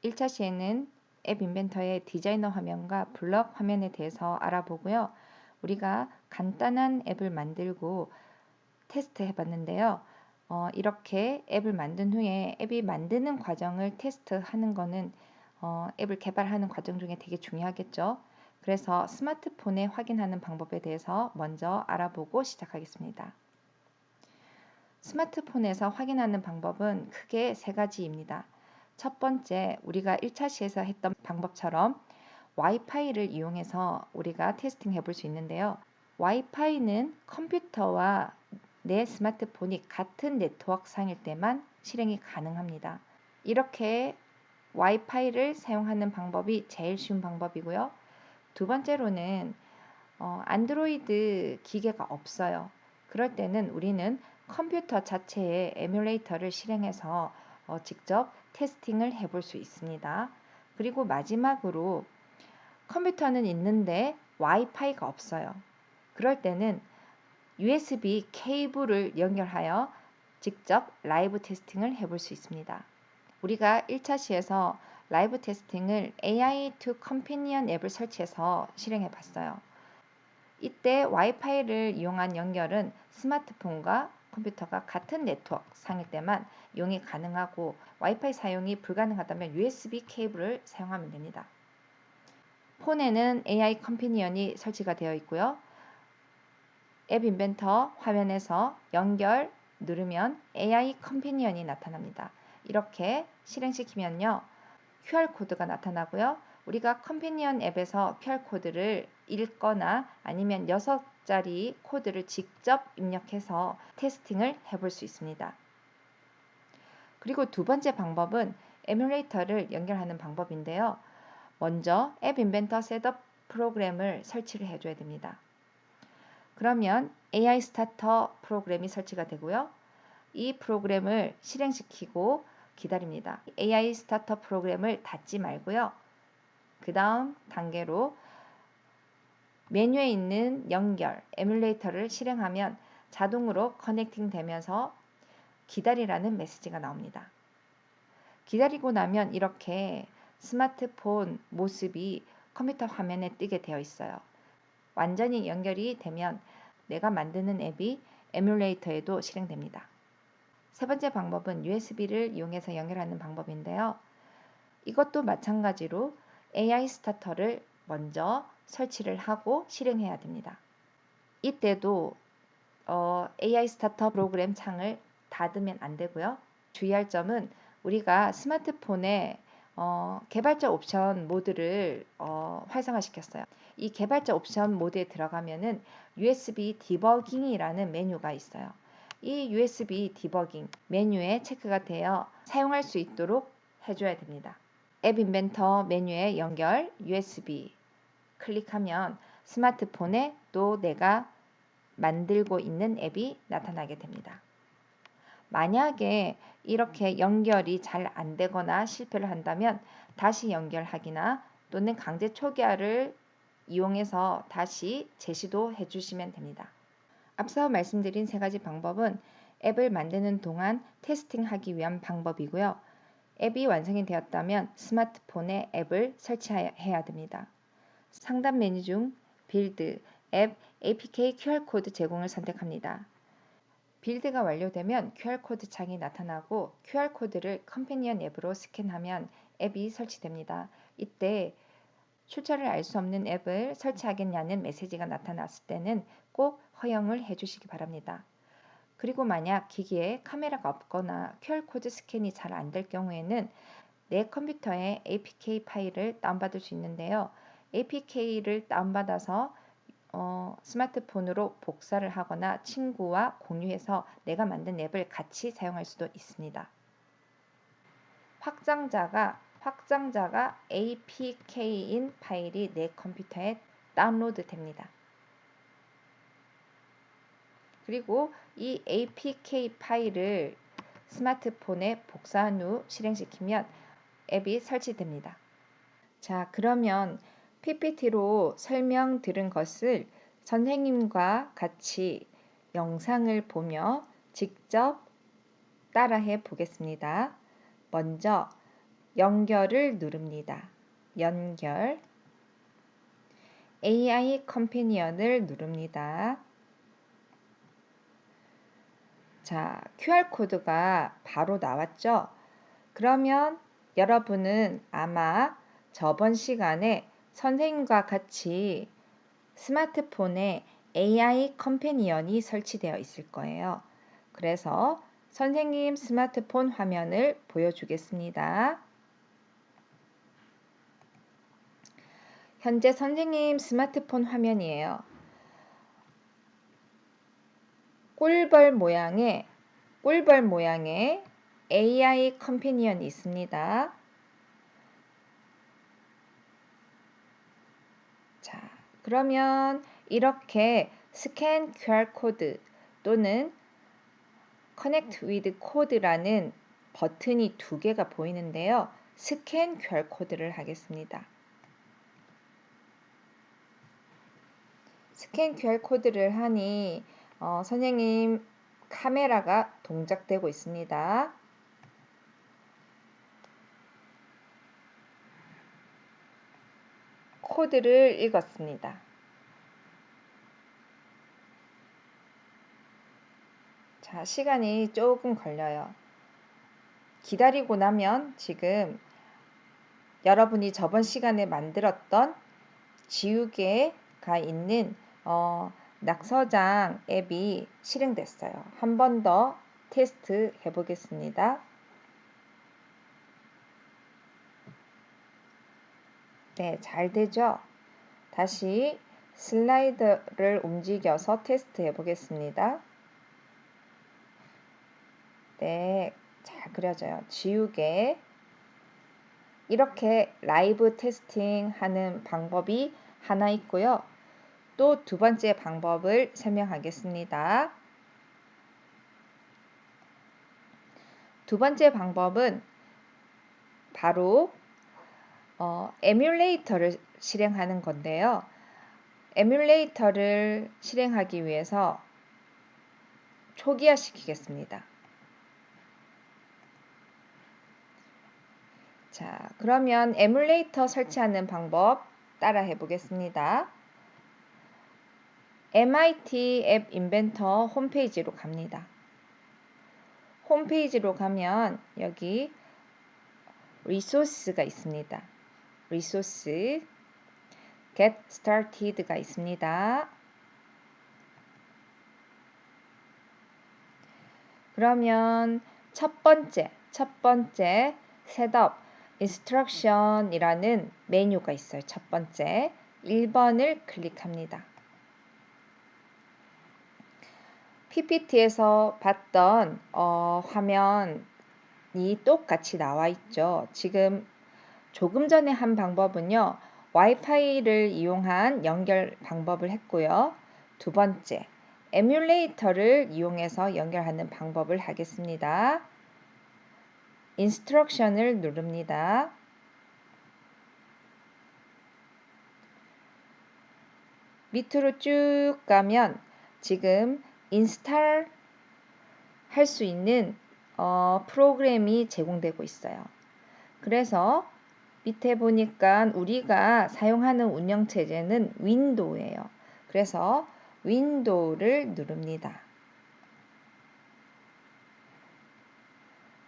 1차 시에는 앱 인벤터의 디자이너 화면과 블럭 화면에 대해서 알아보고요. 우리가 간단한 앱을 만들고 테스트 해봤는데요. 이렇게 앱을 만든 후에 앱이 만드는 과정을 테스트하는 거는 앱을 개발하는 과정 중에 되게 중요하겠죠. 그래서 스마트폰에 확인하는 방법에 대해서 먼저 알아보고 시작하겠습니다. 스마트폰에서 확인하는 방법은 크게 세 가지입니다. 첫 번째, 우리가 1차 시에서 했던 방법처럼 와이파이를 이용해서 우리가 테스팅 해볼 수 있는데요. 와이파이는 컴퓨터와 내 스마트폰이 같은 네트워크상일 때만 실행이 가능합니다. 이렇게 와이파이를 사용하는 방법이 제일 쉬운 방법이고요. 두 번째로는 안드로이드 기계가 없어요. 그럴 때는 우리는 컴퓨터 자체에 에뮬레이터를 실행해서 직접 테스팅을 해볼 수 있습니다. 그리고 마지막으로 컴퓨터는 있는데 와이파이가 없어요. 그럴 때는 USB 케이블을 연결하여 직접 라이브 테스팅을 해볼 수 있습니다. 우리가 1차 시에서 라이브 테스팅을 AI to Companion 앱을 설치해서 실행해 봤어요. 이때 와이파이를 이용한 연결은 스마트폰과 컴퓨터가 같은 네트워크 상일 때만 이용이 가능하고 와이파이 사용이 불가능하다면 USB 케이블을 사용하면 됩니다. 폰에는 AI 컴패니언이 설치가 되어 있고요. 앱 인벤터 화면에서 연결 누르면 AI 컴패니언이 나타납니다. 이렇게 실행시키면요. QR코드가 나타나고요. 우리가 컴패니언 앱에서 QR코드를 읽거나 아니면 6자리 코드를 직접 입력해서 테스팅을 해볼 수 있습니다. 그리고 두 번째 방법은 에뮬레이터를 연결하는 방법인데요. 먼저 앱 인벤터 셋업 프로그램을 설치를 해줘야 됩니다. 그러면 AI 스타터 프로그램이 설치가 되고요. 이 프로그램을 실행시키고 기다립니다. AI 스타터 프로그램을 닫지 말고요. 그 다음 단계로 메뉴에 있는 연결, 에뮬레이터를 실행하면 자동으로 커넥팅 되면서 기다리라는 메시지가 나옵니다. 기다리고 나면 이렇게 스마트폰 모습이 컴퓨터 화면에 뜨게 되어 있어요. 완전히 연결이 되면 내가 만드는 앱이 에뮬레이터에도 실행됩니다. 세 번째 방법은 USB를 이용해서 연결하는 방법인데요. 이것도 마찬가지로 AI 스타터를 먼저 설치를 하고 실행해야 됩니다. 이때도 AI 스타터 프로그램 창을 닫으면 안 되고요. 주의할 점은 우리가 스마트폰에 개발자 옵션 모드를 활성화시켰어요. 이 개발자 옵션 모드에 들어가면은 USB 디버깅이라는 메뉴가 있어요. 이 USB 디버깅 메뉴에 체크가 되어 사용할 수 있도록 해줘야 됩니다. 앱 인벤터 메뉴에 연결 USB 클릭하면 스마트폰에 또 내가 만들고 있는 앱이 나타나게 됩니다. 만약에 이렇게 연결이 잘 안 되거나 실패를 한다면 다시 연결하기나 또는 강제 초기화를 이용해서 다시 재시도해 주시면 됩니다. 앞서 말씀드린 세 가지 방법은 앱을 만드는 동안 테스팅하기 위한 방법이고요. 앱이 완성이 되었다면 스마트폰에 앱을 설치해야 됩니다. 상단 메뉴 중 빌드, 앱, APK QR코드 제공을 선택합니다. 빌드가 완료되면 QR코드 창이 나타나고 QR코드를 컴패니언 앱으로 스캔하면 앱이 설치됩니다. 이때 출처를 알 수 없는 앱을 설치하겠냐는 메시지가 나타났을 때는 꼭 허용을 해주시기 바랍니다. 그리고 만약 기기에 카메라가 없거나 QR코드 스캔이 잘 안 될 경우에는 내 컴퓨터에 APK 파일을 다운받을 수 있는데요. APK를 다운받아서 스마트폰으로 복사를 하거나 친구와 공유해서 내가 만든 앱을 같이 사용할 수도 있습니다. 확장자가 APK인 파일이 내 컴퓨터에 다운로드 됩니다. 그리고 이 APK 파일을 스마트폰에 복사한 후 실행시키면 앱이 설치됩니다. 자, 그러면 PPT로 설명 들은 것을 선생님과 같이 영상을 보며 직접 따라해 보겠습니다. 먼저 연결을 누릅니다. 연결. AI 컴패니언을 누릅니다. 자, QR코드가 바로 나왔죠? 그러면 여러분은 아마 저번 시간에 선생님과 같이 스마트폰에 AI 컴패니언이 설치되어 있을 거예요. 그래서 선생님 스마트폰 화면을 보여주겠습니다. 현재 선생님 스마트폰 화면이에요. 꿀벌 모양의 AI 컴패니언이 있습니다. 자, 그러면 이렇게 스캔 QR코드 또는 Connect with Code라는 버튼이 두 개가 보이는데요. 스캔 QR코드를 하겠습니다. 스캔 QR코드를 하니 선생님 카메라가 동작되고 있습니다. 코드를 읽었습니다. 자, 시간이 조금 걸려요. 기다리고 나면 지금 여러분이 저번 시간에 만들었던 지우개가 있는 낙서장 앱이 실행됐어요. 한 번 더 테스트 해보겠습니다. 네, 잘 되죠? 다시 슬라이드를 움직여서 테스트 해보겠습니다. 네, 잘 그려져요. 지우개. 이렇게 라이브 테스팅 하는 방법이 하나 있고요. 또 두 번째 방법을 설명하겠습니다. 두 번째 방법은 바로 에뮬레이터를 실행하는 건데요. 에뮬레이터를 실행하기 위해서 초기화 시키겠습니다. 자, 그러면 에뮬레이터 설치하는 방법 따라 해보겠습니다. MIT 앱 인벤터 홈페이지로 갑니다. 홈페이지로 가면 여기 리소스가 있습니다. 리소스, Get Started가 있습니다. 그러면 첫 번째 Setup Instruction이라는 메뉴가 있어요. 첫 번째 1번을 클릭합니다. PPT에서 봤던 화면이 똑같이 나와 있죠. 지금 조금 전에 한 방법은요. 와이파이를 이용한 연결 방법을 했고요. 두 번째, 에뮬레이터를 이용해서 연결하는 방법을 하겠습니다. 인스트럭션을 누릅니다. 밑으로 쭉 가면 지금 인스탈 할 수 있는 프로그램이 제공되고 있어요. 그래서 밑에 보니까 우리가 사용하는 운영체제는 윈도우예요. 그래서 윈도우를 누릅니다.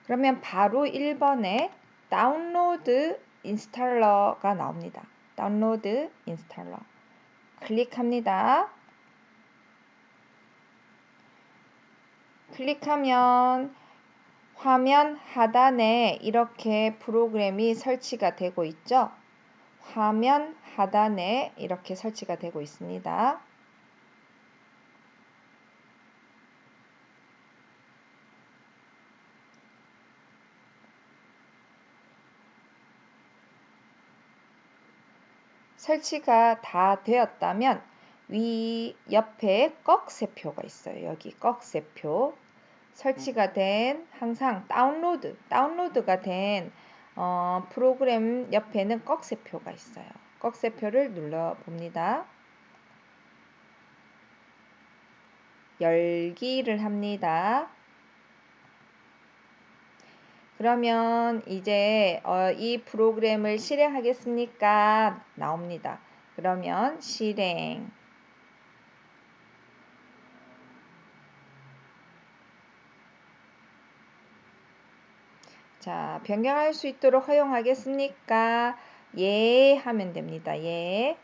그러면 바로 1번에 다운로드 인스탈러가 나옵니다. 다운로드 인스탈러 클릭합니다. 클릭하면 화면 하단에 이렇게 프로그램이 설치가 되고 있죠. 화면 하단에 이렇게 설치가 되고 있습니다. 설치가 다 되었다면 옆에 꺽쇠표가 있어요. 여기 꺽쇠표. 설치가 된 항상 다운로드가 된 프로그램 옆에는 꺽쇠표가 있어요. 꺽쇠표를 눌러봅니다. 열기를 합니다. 그러면 이제 이 프로그램을 실행하겠습니까? 나옵니다. 그러면 실행. 자, 변경할 수 있도록 허용하겠습니까? 예 하면 됩니다. 예.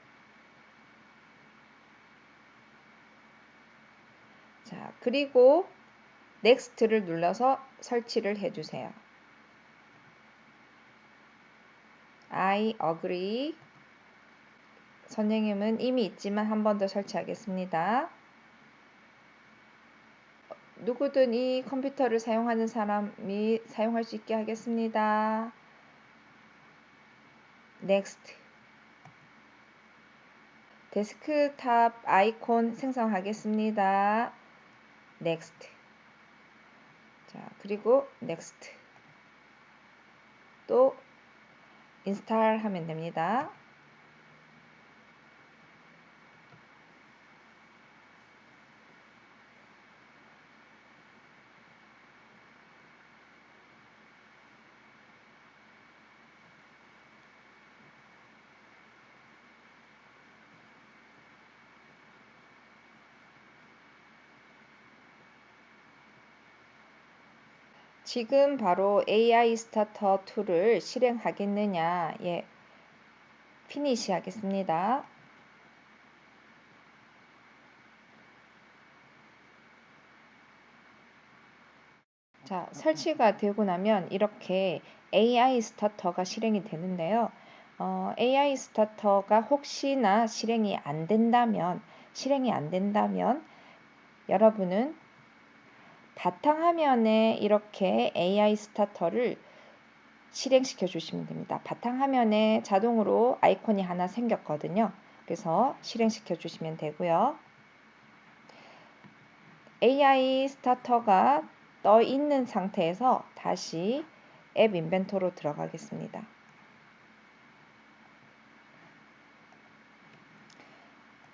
자, 그리고 넥스트를 눌러서 설치를 해주세요. I agree. 선생님은 이미 있지만 한 번 더 설치하겠습니다. 누구든 이 컴퓨터를 사용하는 사람이 사용할 수 있게 하겠습니다. Next. 데스크탑 아이콘 생성하겠습니다. Next. 자, 그리고 Next. 또 인스톨 하면 됩니다. 지금 바로 AI 스타터 툴을 실행하겠느냐? 예, 피니시 하겠습니다. 자, 설치가 되고 나면 이렇게 AI 스타터가 실행이 되는데요. AI 스타터가 혹시나 실행이 안 된다면 여러분은 바탕화면에 이렇게 AI 스타터를 실행시켜 주시면 됩니다. 바탕화면에 자동으로 아이콘이 하나 생겼거든요. 그래서 실행시켜 주시면 되고요. AI 스타터가 떠 있는 상태에서 다시 앱 인벤토로 들어가겠습니다.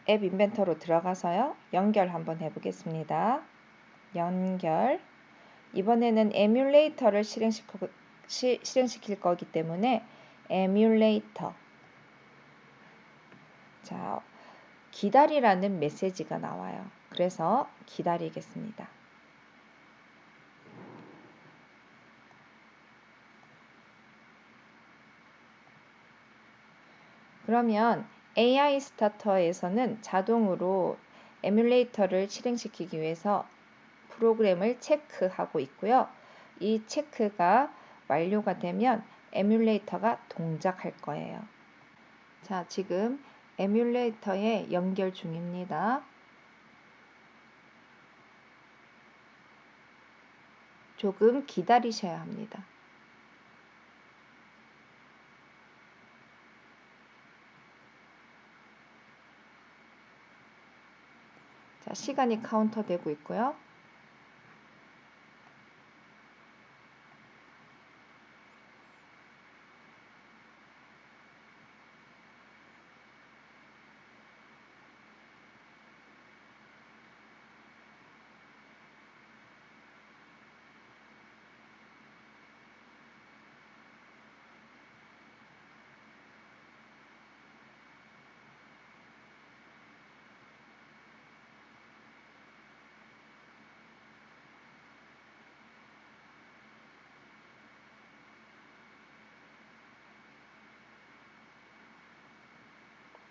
앱 인벤토로 들어가서요. 연결 한번 해보겠습니다. 연결. 이번에는 에뮬레이터를 실행시킬 거기 때문에 에뮬레이터. 자, 기다리라는 메시지가 나와요. 그래서 기다리겠습니다. 그러면 AI 스타터에서는 자동으로 에뮬레이터를 실행시키기 위해서 프로그램을 체크하고 있고요. 이 체크가 완료가 되면 에뮬레이터가 동작할 거예요. 자, 지금 에뮬레이터에 연결 중입니다. 조금 기다리셔야 합니다. 자, 시간이 카운터 되고 있고요.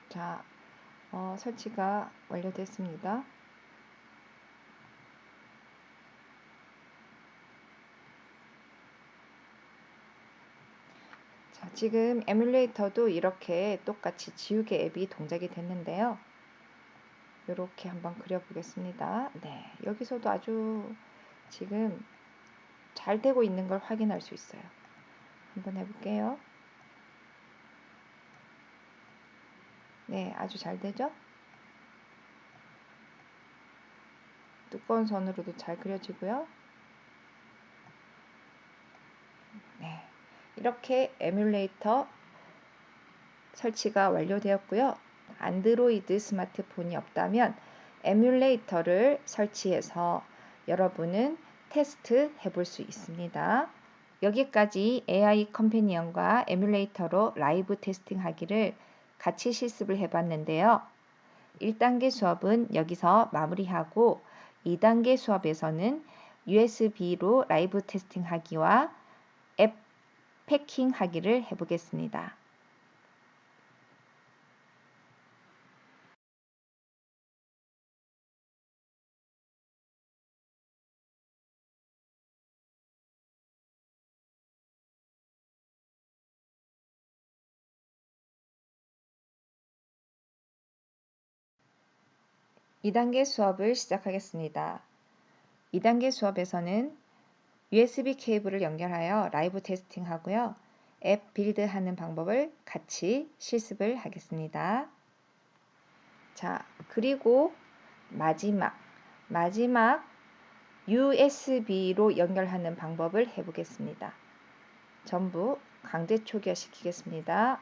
자, 설치가 완료됐습니다. 자, 지금 에뮬레이터도 이렇게 똑같이 지우개 앱이 동작이 됐는데요. 이렇게 한번 그려보겠습니다. 네, 여기서도 아주 지금 잘 되고 있는 걸 확인할 수 있어요. 한번 해볼게요. 네, 아주 잘 되죠? 두꺼운 선으로도 잘 그려지고요. 네, 이렇게 에뮬레이터 설치가 완료되었고요. 안드로이드 스마트폰이 없다면 에뮬레이터를 설치해서 여러분은 테스트 해볼 수 있습니다. 여기까지 AI 컴패니언과 에뮬레이터로 라이브 테스팅하기를 같이 실습을 해봤는데요. 1단계 수업은 여기서 마무리하고 2단계 수업에서는 USB로 라이브 테스팅하기와 앱 패킹하기를 해보겠습니다. 2단계 수업을 시작하겠습니다. 2단계 수업에서는 USB 케이블을 연결하여 라이브 테스팅 하고요. 앱 빌드하는 방법을 같이 실습을 하겠습니다. 자, 그리고 마지막 USB로 연결하는 방법을 해보겠습니다. 전부 강제 초기화시키겠습니다.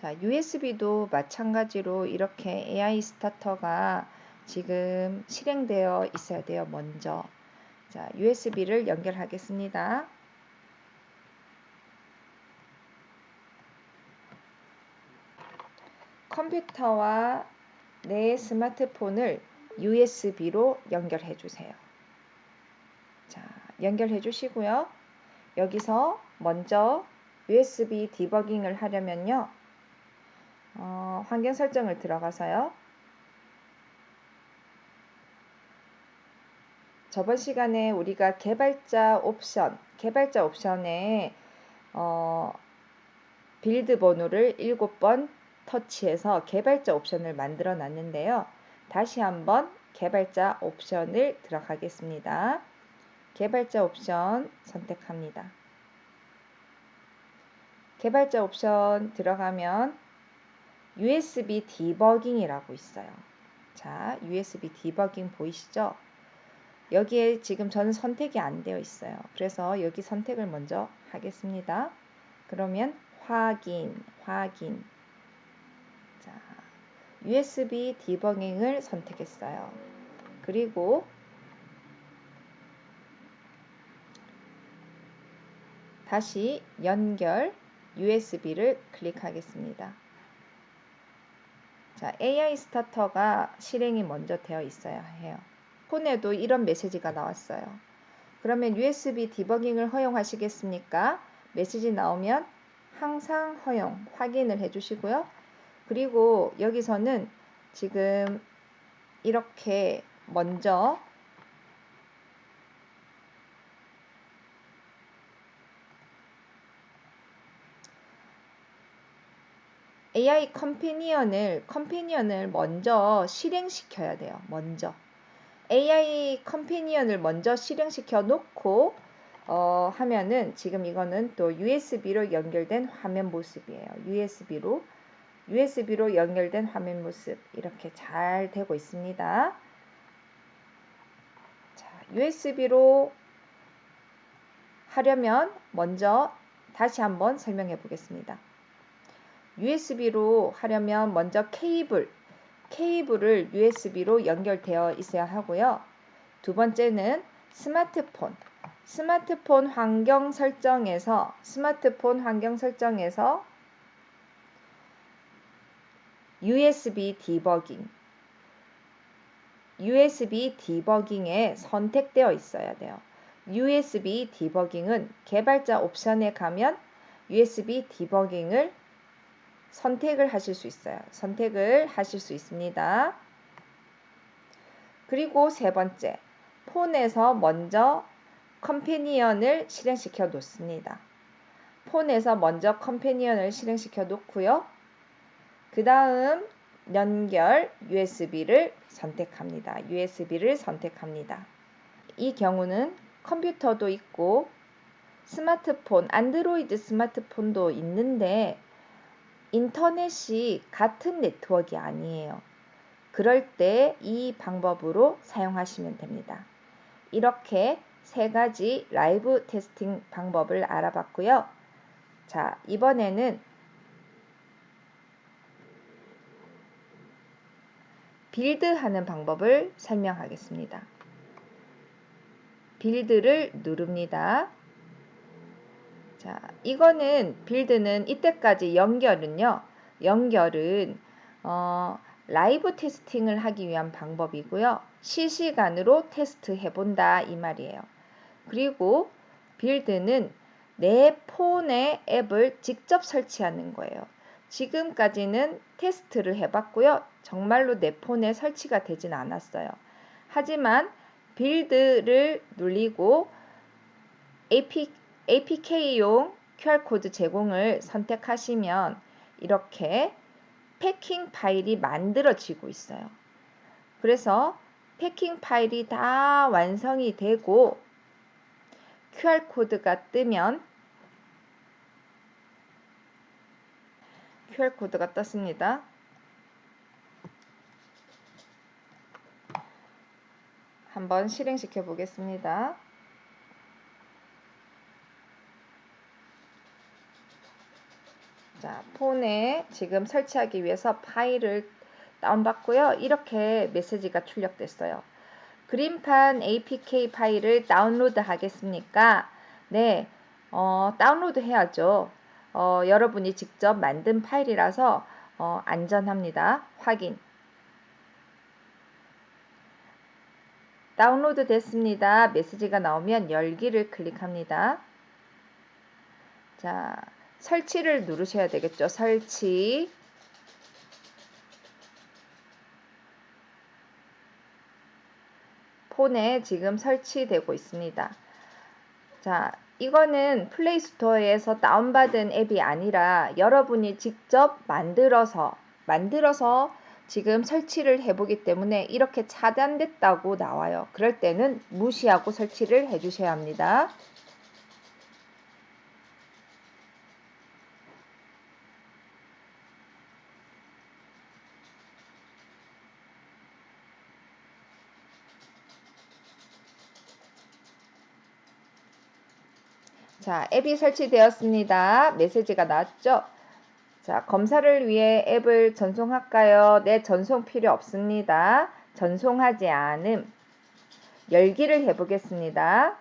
자, USB도 마찬가지로 이렇게 AI 스타터가 지금 실행되어 있어야 돼요. 먼저. 자, USB를 연결하겠습니다. 컴퓨터와 내 스마트폰을 USB로 연결해 주세요. 자, 연결해 주시고요. 여기서 먼저 USB 디버깅을 하려면요. 환경 설정을 들어가서요. 저번 시간에 우리가 개발자 옵션에 빌드 번호를 7번 터치해서 개발자 옵션을 만들어 놨는데요. 다시 한번 개발자 옵션을 들어가겠습니다. 개발자 옵션 선택합니다. 개발자 옵션 들어가면 USB 디버깅이라고 있어요. 자, USB 디버깅 보이시죠? 여기에 지금 저는 선택이 안 되어 있어요. 그래서 여기 선택을 먼저 하겠습니다. 그러면 확인. 자, USB 디버깅을 선택했어요. 그리고 다시 연결 USB를 클릭하겠습니다. 자, AI 스타터가 실행이 먼저 되어 있어야 해요. 폰에도 이런 메시지가 나왔어요. 그러면 USB 디버깅을 허용하시겠습니까? 메시지 나오면 항상 허용, 확인을 해주시고요. 그리고 여기서는 지금 이렇게 먼저 AI 컴패니언을 먼저 실행시켜야 돼요. 먼저. AI 컴패니언을 먼저 실행시켜 놓고 하면은 지금 이거는 또 USB로 연결된 화면 모습이에요. USB로 연결된 화면 모습 이렇게 잘 되고 있습니다. 자, USB로 하려면 먼저 다시 한번 설명해 보겠습니다. USB로 하려면 먼저 케이블을 USB로 연결되어 있어야 하고요. 두 번째는 스마트폰 환경 설정에서 USB 디버깅에 선택되어 있어야 돼요. USB 디버깅은 개발자 옵션에 가면 USB 디버깅을 선택을 하실 수 있어요. 선택을 하실 수 있습니다. 그리고 세 번째, 폰에서 먼저 컴패니언을 실행시켜 놓습니다. 폰에서 먼저 컴패니언을 실행시켜 놓고요. 그 다음 연결 USB를 선택합니다. 이 경우는 컴퓨터도 있고 안드로이드 스마트폰도 있는데 인터넷이 같은 네트워크가 아니에요. 그럴 때 이 방법으로 사용하시면 됩니다. 이렇게 세 가지 라이브 테스팅 방법을 알아봤고요. 자, 이번에는 빌드하는 방법을 설명하겠습니다. 빌드를 누릅니다. 자, 이거는 빌드는 이때까지 연결은 라이브 테스팅을 하기 위한 방법이고요. 실시간으로 테스트 해본다 이 말이에요. 그리고 빌드는 내 폰에 앱을 직접 설치하는 거예요. 지금까지는 테스트를 해봤고요. 정말로 내 폰에 설치가 되진 않았어요. 하지만 빌드를 눌리고 APK용 QR코드 제공을 선택하시면 이렇게 패킹 파일이 만들어지고 있어요. 그래서 패킹 파일이 다 완성이 되고 QR코드가 뜨면 QR코드가 떴습니다. 한번 실행시켜 보겠습니다. 자, 폰에 지금 설치하기 위해서 파일을 다운받고요. 이렇게 메시지가 출력됐어요. 그림판 APK 파일을 다운로드 하겠습니까? 네, 다운로드 해야죠. 여러분이 직접 만든 파일이라서 안전합니다. 확인. 다운로드 됐습니다. 메시지가 나오면 열기를 클릭합니다. 자, 설치를 누르셔야 되겠죠. 설치. 폰에 지금 설치되고 있습니다. 자, 이거는 플레이스토어에서 다운받은 앱이 아니라 여러분이 직접 만들어서 지금 설치를 해보기 때문에 이렇게 차단됐다고 나와요. 그럴 때는 무시하고 설치를 해주셔야 합니다. 자, 앱이 설치되었습니다. 메시지가 나왔죠? 자, 검사를 위해 앱을 전송할까요? 네, 전송 필요 없습니다. 전송하지 않음. 열기를 해보겠습니다.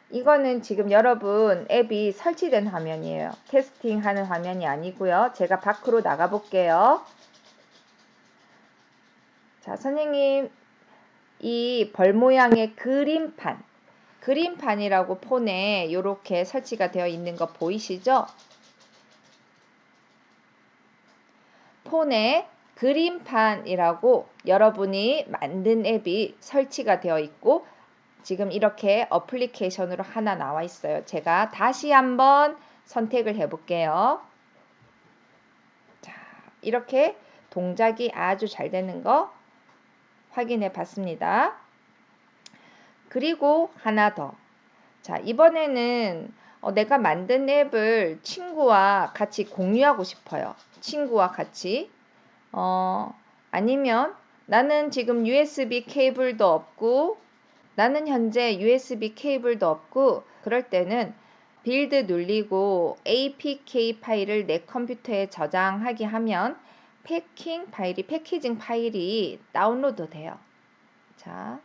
이거는 지금 여러분 앱이 설치된 화면이에요. 테스팅하는 화면이 아니고요. 제가 밖으로 나가 볼게요. 자, 선생님, 이 벌 모양의 그림판이라고 폰에 이렇게 설치가 되어 있는 거 보이시죠? 폰에 그림판이라고 여러분이 만든 앱이 설치가 되어 있고 지금 이렇게 어플리케이션으로 하나 나와 있어요. 제가 다시 한번 선택을 해 볼게요. 자, 이렇게 동작이 아주 잘 되는 거 확인해 봤습니다. 그리고 하나 더. 자, 이번에는 내가 만든 앱을 친구와 같이 공유하고 싶어요. 친구와 같이. 아니면 나는 지금 USB 케이블도 없고 나는 현재 USB 케이블도 없고 그럴 때는 빌드 눌리고 APK 파일을 내 컴퓨터에 저장하게 하면 패키징 파일이 다운로드 돼요. 자,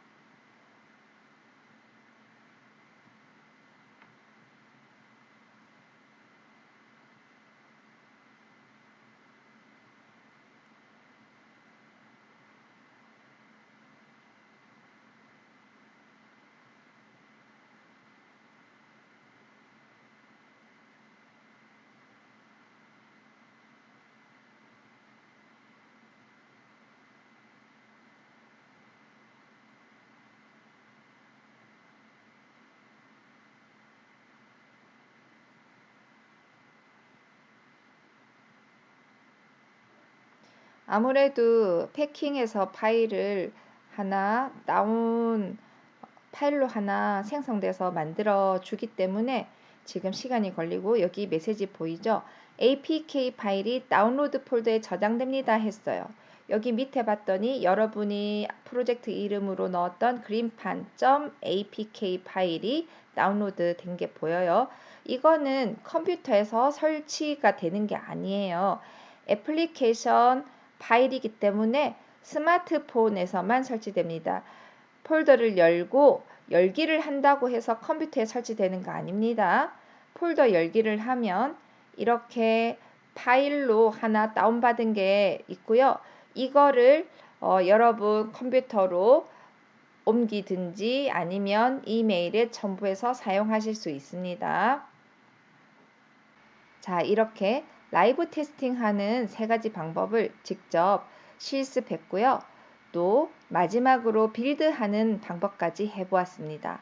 아무래도 패킹해서 파일을 하나 파일로 하나 생성돼서 만들어 주기 때문에 지금 시간이 걸리고 여기 메시지 보이죠? APK 파일이 다운로드 폴더에 저장됩니다 했어요. 여기 밑에 봤더니 여러분이 프로젝트 이름으로 넣었던 그림판.apk 파일이 다운로드 된 게 보여요. 이거는 컴퓨터에서 설치가 되는 게 아니에요. 애플리케이션 파일이기 때문에 스마트폰에서만 설치됩니다. 폴더를 열고 열기를 한다고 해서 컴퓨터에 설치되는 거 아닙니다. 폴더 열기를 하면 이렇게 파일로 하나 다운받은 게 있고요. 이거를 여러분 컴퓨터로 옮기든지 아니면 이메일에 첨부해서 사용하실 수 있습니다. 자, 이렇게 라이브 테스팅하는 세 가지 방법을 직접 실습했고요. 또 마지막으로 빌드하는 방법까지 해보았습니다.